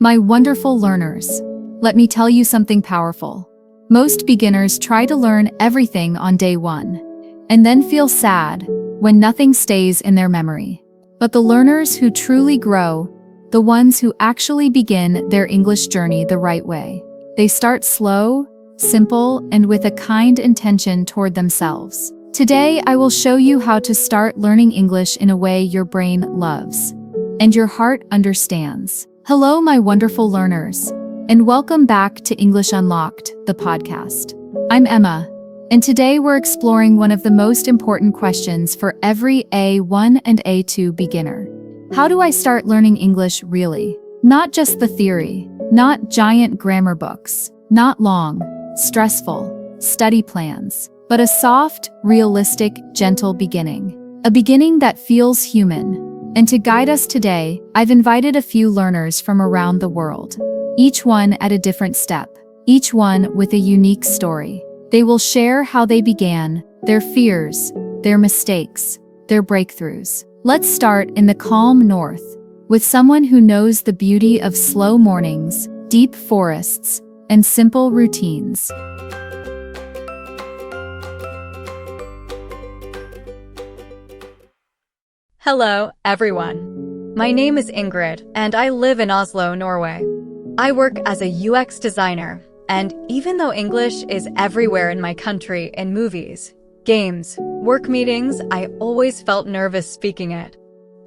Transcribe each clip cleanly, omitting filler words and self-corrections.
My wonderful learners, let me tell you something powerful. Most beginners try to learn everything on day one, and then feel sad when nothing stays in their memory. But the learners who truly grow, the ones who actually begin their English journey the right way, they start slow, simple, and with a kind intention toward themselves. Today, I will show you how to start learning English in a way your brain loves and your heart understands. Hello, my wonderful learners, and welcome back to English Unlocked, the podcast. I'm Emma, and today we're exploring one of the most important questions for every A1 and A2 beginner. How do I start learning English really? Not just the theory, not giant grammar books, not long, stressful study plans, but a soft, realistic, gentle beginning. A beginning that feels human. And to guide us today, I've invited a few learners from around the world, each one at a different step, each one with a unique story. They will share how they began, their fears, their mistakes, their breakthroughs. Let's start in the calm north, with someone who knows the beauty of slow mornings, deep forests, and simple routines. Hello, everyone. My name is Ingrid, and I live in Oslo, Norway. I work as a UX designer, and even though English is everywhere in my country in movies, games, work meetings, I always felt nervous speaking it.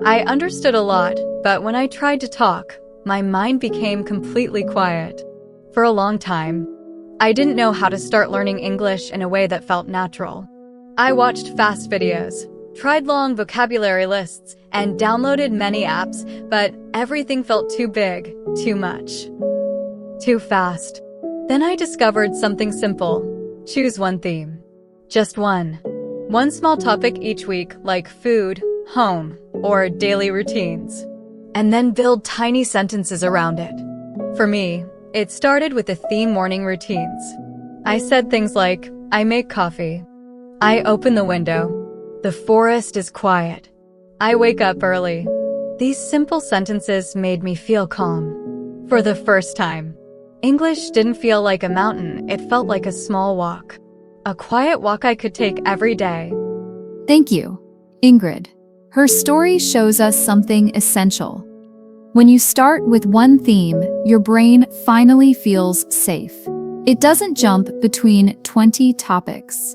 I understood a lot, but when I tried to talk, my mind became completely quiet. For a long time, I didn't know how to start learning English in a way that felt natural. I watched fast videos, tried long vocabulary lists, and downloaded many apps, but everything felt too big, too much, too fast. Then I discovered something simple. Choose one theme. Just one. One small topic each week, like food, home, or daily routines. And then build tiny sentences around it. For me, it started with the theme morning routines. I said things like, I make coffee. I open the window. The forest is quiet. I wake up early. These simple sentences made me feel calm. For the first time, English didn't feel like a mountain, it felt like a small walk. A quiet walk I could take every day. Thank you, Ingrid. Her story shows us something essential. When you start with one theme, your brain finally feels safe. It doesn't jump between 20 topics.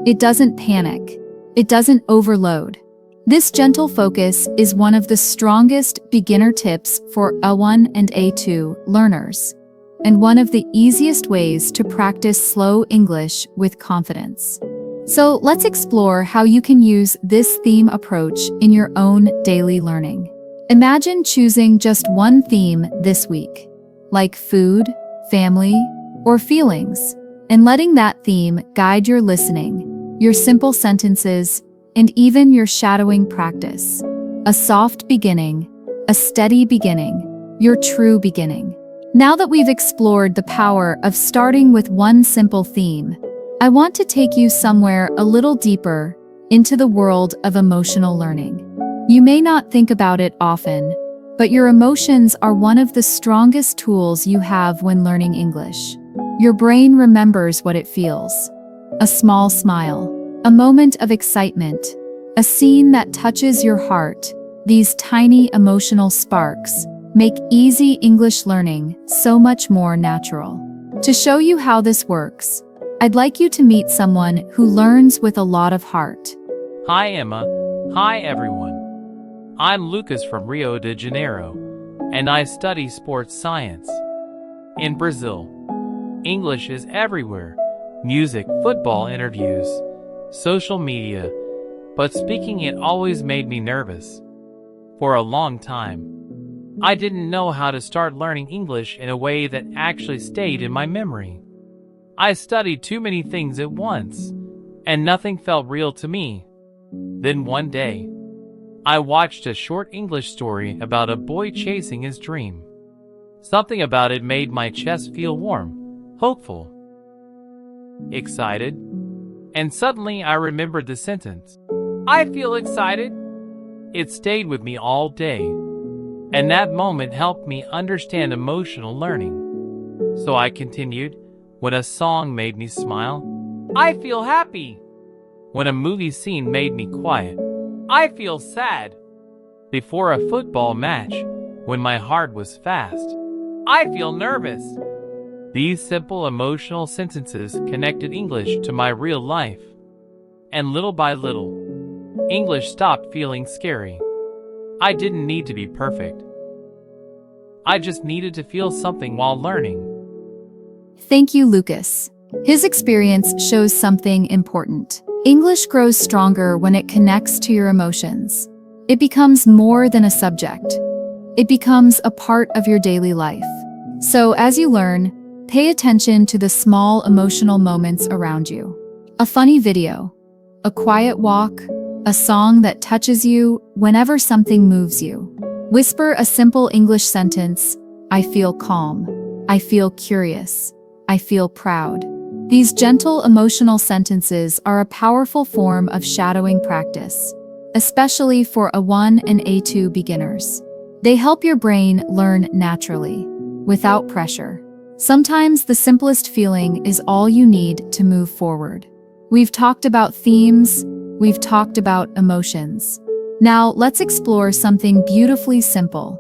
It doesn't panic. It doesn't overload. This gentle focus is one of the strongest beginner tips for A1 and A2 learners, and one of the easiest ways to practice slow English with confidence. So let's explore how you can use this theme approach in your own daily learning. Imagine choosing just one theme this week, like food, family, or feelings, and letting that theme guide your listening, your simple sentences, and even your shadowing practice. A soft beginning, a steady beginning, your true beginning. Now that we've explored the power of starting with one simple theme, I want to take you somewhere a little deeper into the world of emotional learning. You may not think about it often, but your emotions are one of the strongest tools you have when learning English. Your brain remembers what it feels. A small smile, a moment of excitement, a scene that touches your heart. These tiny emotional sparks make easy English learning so much more natural. To show you how this works, I'd like you to meet someone who learns with a lot of heart. Hi Emma. Hi everyone. I'm Lucas from Rio de Janeiro, and I study sports science. In Brazil, English is everywhere. Music, football interviews, social media, but speaking it always made me nervous. For a long time, I didn't know how to start learning English in a way that actually stayed in my memory. I studied too many things at once, and nothing felt real to me. Then one day, I watched a short English story about a boy chasing his dream. Something about it made my chest feel warm, hopeful, excited, and suddenly I remembered the sentence, I feel excited. It stayed with me all day. And that moment helped me understand emotional learning. So I continued, when a song made me smile, I feel happy. When a movie scene made me quiet, I feel sad. Before a football match, when my heart was fast, I feel nervous. These simple emotional sentences connected English to my real life. And little by little, English stopped feeling scary. I didn't need to be perfect. I just needed to feel something while learning. Thank you, Lucas. His experience shows something important. English grows stronger when it connects to your emotions. It becomes more than a subject. It becomes a part of your daily life. So as you learn, pay attention to the small emotional moments around you. A funny video, a quiet walk, a song that touches you whenever something moves you. Whisper a simple English sentence, I feel calm, I feel curious, I feel proud. These gentle emotional sentences are a powerful form of shadowing practice, especially for A1 and A2 beginners. They help your brain learn naturally, without pressure. Sometimes the simplest feeling is all you need to move forward. We've talked about themes, we've talked about emotions. Now let's explore something beautifully simple,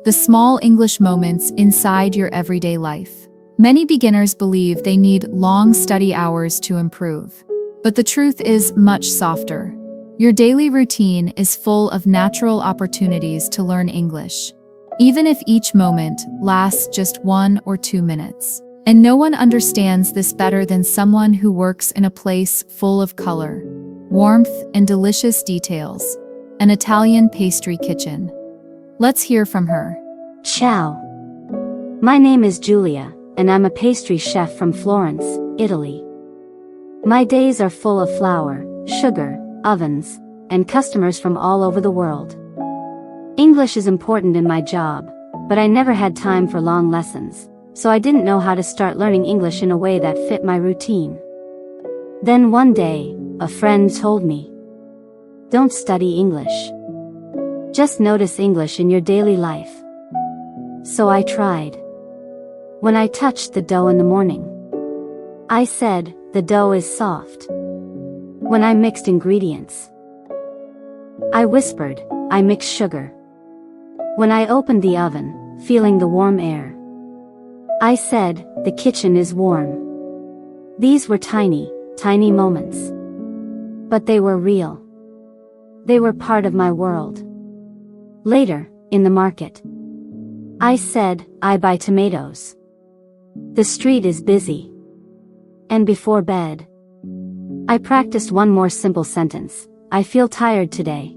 the small English moments inside your everyday life. Many beginners believe they need long study hours to improve, but the truth is much softer. Your daily routine is full of natural opportunities to learn English, even if each moment lasts just 1 or 2 minutes. And no one understands this better than someone who works in a place full of color, warmth, and delicious details, an Italian pastry kitchen. Let's hear from her. Ciao. My name is Julia, and I'm a pastry chef from Florence, Italy. My days are full of flour, sugar, ovens, and customers from all over the world. English is important in my job, but I never had time for long lessons, so I didn't know how to start learning English in a way that fit my routine. Then one day, a friend told me, don't study English. Just notice English in your daily life. So I tried. When I touched the dough in the morning, I said, the dough is soft. When I mixed ingredients, I whispered, I mix sugar. When I opened the oven, feeling the warm air, I said, the kitchen is warm. These were tiny, tiny moments. But they were real. They were part of my world. Later, in the market, I said, I buy tomatoes. The street is busy. And before bed, I practiced one more simple sentence, I feel tired today.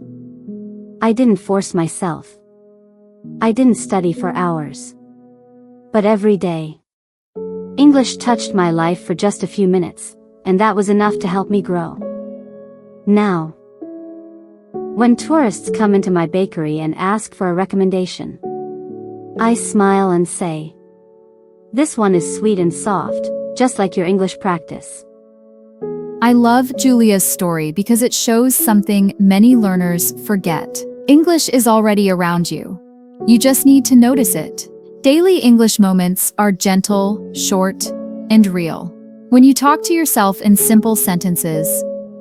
I didn't force myself. I didn't study for hours. But every day, English touched my life for just a few minutes, and that was enough to help me grow. Now, when tourists come into my bakery and ask for a recommendation, I smile and say, this one is sweet and soft, just like your English practice. I love Julia's story because it shows something many learners forget. English is already around you. You just need to notice it. Daily English moments are gentle, short, and real. When you talk to yourself in simple sentences,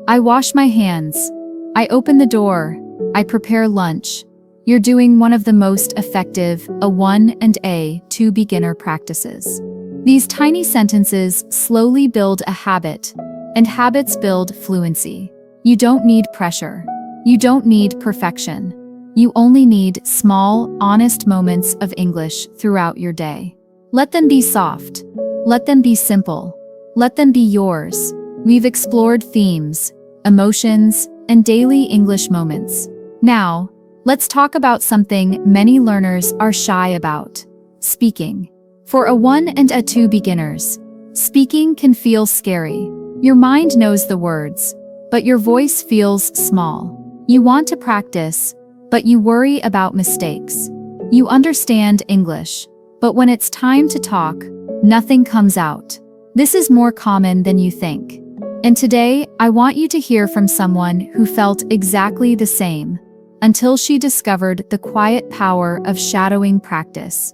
I wash my hands, I open the door, I prepare lunch, you're doing one of the most effective A1 and A2 beginner practices. These tiny sentences slowly build a habit, and habits build fluency. You don't need pressure. You don't need perfection. You only need small, honest moments of English throughout your day. Let them be soft. Let them be simple. Let them be yours. We've explored themes, emotions, and daily English moments. Now, let's talk about something many learners are shy about: speaking. For A1 and A2 beginners, speaking can feel scary. Your mind knows the words, but your voice feels small. You want to practice, but you worry about mistakes. You understand English, but when it's time to talk, nothing comes out. This is more common than you think. And today, I want you to hear from someone who felt exactly the same. until she discovered the quiet power of shadowing practice.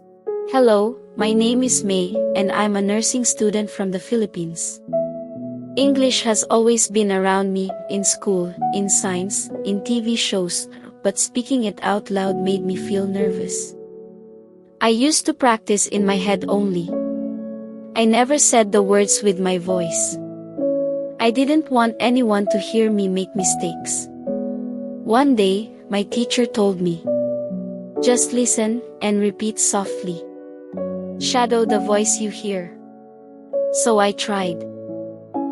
Hello, my name is May, and I'm a nursing student from the Philippines. English has always been around me, in school, in science, in TV shows, but speaking it out loud made me feel nervous. I used to practice in my head only. I never said the words with my voice. I didn't want anyone to hear me make mistakes. One day, my teacher told me, "Just listen and repeat softly. Shadow the voice you hear." So I tried.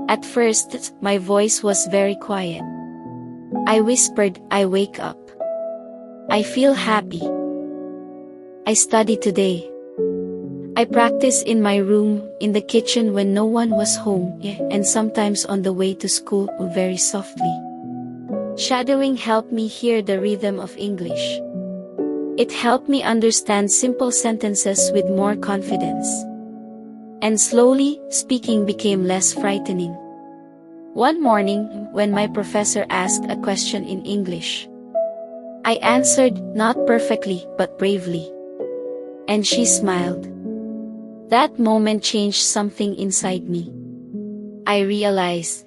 At first, my voice was very quiet. I whispered, "I wake up. I feel happy. I study today." I practice in my room, in the kitchen when no one was home, and sometimes on the way to school, very softly. Shadowing helped me hear the rhythm of English. It helped me understand simple sentences with more confidence. And slowly, speaking became less frightening. One morning, when my professor asked a question in English, I answered, not perfectly, but bravely. And she smiled. That moment changed something inside me. I realized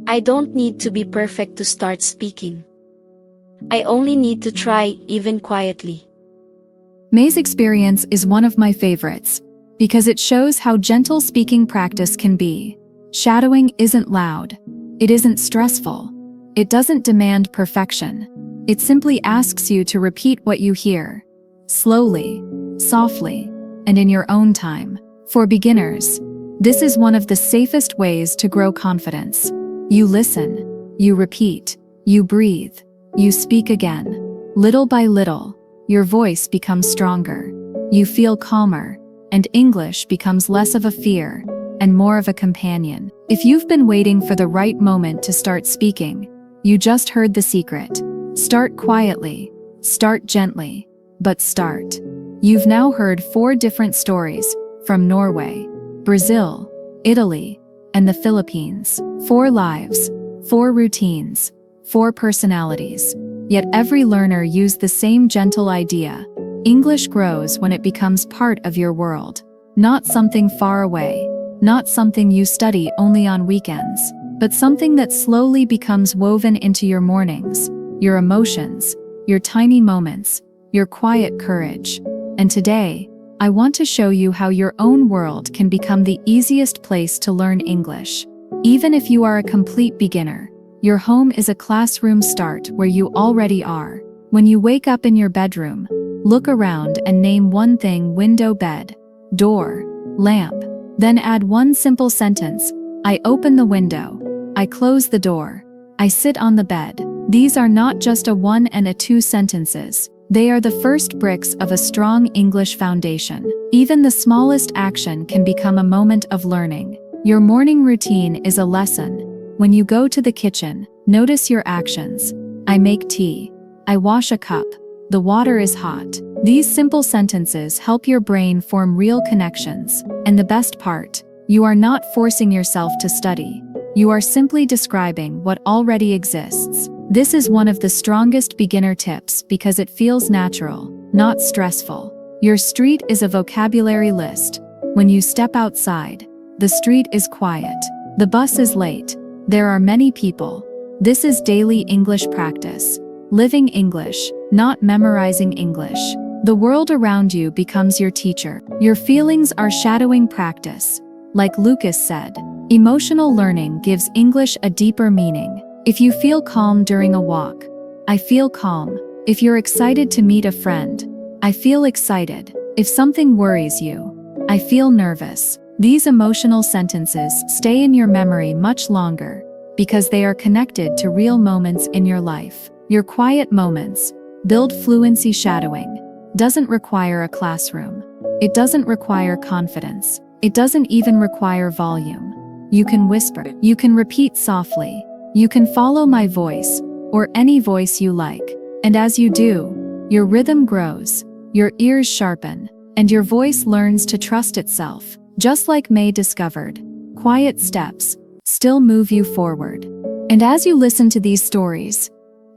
I don't need to be perfect to start speaking. I only need to try, even quietly. May's experience is one of my favorites, because it shows how gentle speaking practice can be. Shadowing isn't loud. It isn't stressful. It doesn't demand perfection. It simply asks you to repeat what you hear, slowly, softly, and in your own time. For beginners, this is one of the safest ways to grow confidence. You listen, you repeat, you breathe, you speak again. Little by little, your voice becomes stronger. You feel calmer, and English becomes less of a fear and more of a companion. If you've been waiting for the right moment to start speaking, you just heard the secret. Start quietly, start gently, but start. You've now heard 4 different stories from Norway, Brazil, Italy, and the Philippines. 4 lives, 4 routines, 4 personalities. Yet every learner used the same gentle idea. English grows when it becomes part of your world. Not something far away, not something you study only on weekends, but something that slowly becomes woven into your mornings, your emotions, your tiny moments, your quiet courage. And today, I want to show you how your own world can become the easiest place to learn English. Even if you are a complete beginner, your home is a classroom start where you already are. When you wake up in your bedroom, look around and name one thing: window, bed, door, lamp. Then add one simple sentence: I open the window, I close the door, I sit on the bed. These are not just a 1 and a 2 sentences. They are the first bricks of a strong English foundation. Even the smallest action can become a moment of learning. Your morning routine is a lesson. When you go to the kitchen, notice your actions. I make tea. I wash a cup. The water is hot. These simple sentences help your brain form real connections. And the best part, you are not forcing yourself to study. You are simply describing what already exists. This is one of the strongest beginner tips because it feels natural, not stressful. Your street is a vocabulary list. When you step outside, the street is quiet. The bus is late. There are many people. This is daily English practice. Living English, not memorizing English. The world around you becomes your teacher. Your feelings are shadowing practice. Like Lucas said, emotional learning gives English a deeper meaning. If you feel calm during a walk, I feel calm. If you're excited to meet a friend, I feel excited. If something worries you, I feel nervous. These emotional sentences stay in your memory much longer because they are connected to real moments in your life. Your quiet moments build fluency. Shadowing doesn't require a classroom. It doesn't require confidence. It doesn't even require volume. You can whisper. You can repeat softly. You can follow my voice, or any voice you like. And as you do, your rhythm grows, your ears sharpen, and your voice learns to trust itself. Just like May discovered, quiet steps still move you forward. And as you listen to these stories,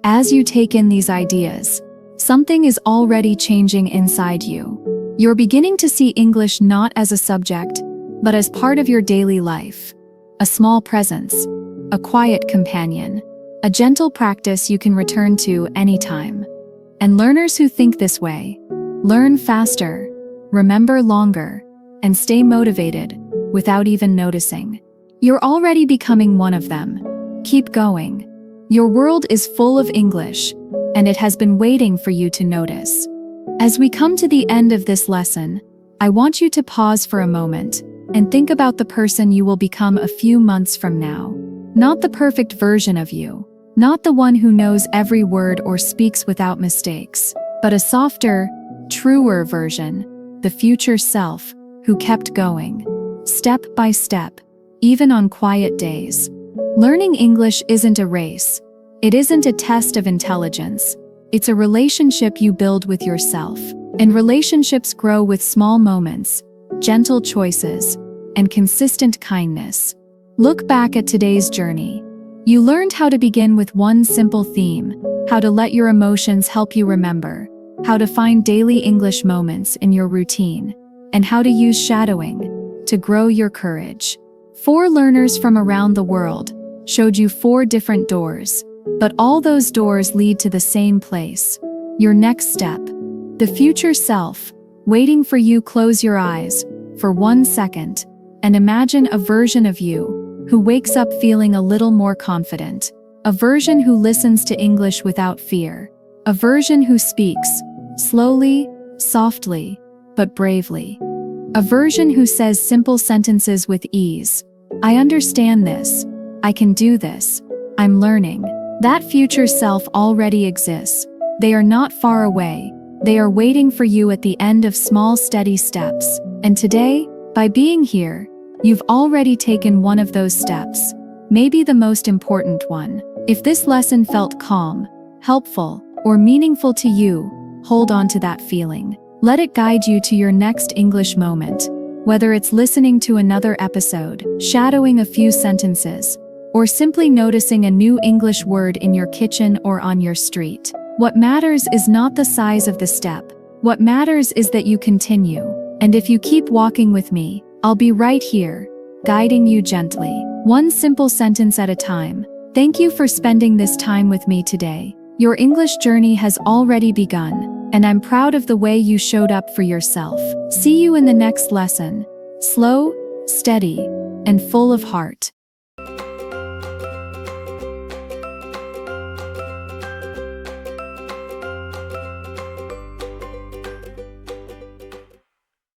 As you take in these ideas, something is already changing inside you. You're beginning to see English not as a subject, but as part of your daily life. A small presence, a quiet companion, a gentle practice you can return to anytime. And learners who think this way learn faster, remember longer, and stay motivated without even noticing. You're already becoming one of them. Keep going. Your world is full of English, and it has been waiting for you to notice. As we come to the end of this lesson, I want you to pause for a moment and think about the person you will become a few months from now. Not the perfect version of you, not the one who knows every word or speaks without mistakes, but a softer, truer version, the future self who kept going, step by step, even on quiet days. Learning English isn't a race. It isn't a test of intelligence. It's a relationship you build with yourself, and relationships grow with small moments, gentle choices, and consistent kindness. Look back at today's journey. You learned how to begin with one simple theme, how to let your emotions help you remember, how to find daily English moments in your routine, and how to use shadowing to grow your courage. 4 learners from around the world showed you 4 different doors, but all those doors lead to the same place, your next step. The future self, waiting for you. Close your eyes for 1 second and imagine a version of you who wakes up feeling a little more confident, a version who listens to English without fear, a version who speaks slowly, softly, but bravely, a version who says simple sentences with ease. I understand this. I can do this. I'm learning. That future self already exists. They are not far away. They are waiting for you at the end of small, steady steps. And today, by being here, you've already taken one of those steps, maybe the most important one. If this lesson felt calm, helpful, or meaningful to you, hold on to that feeling. Let it guide you to your next English moment, whether it's listening to another episode, shadowing a few sentences, or simply noticing a new English word in your kitchen or on your street. What matters is not the size of the step. What matters is that you continue. And if you keep walking with me, I'll be right here, guiding you gently, one simple sentence at a time. Thank you for spending this time with me today. Your English journey has already begun, and I'm proud of the way you showed up for yourself. See you in the next lesson. Slow, steady, and full of heart.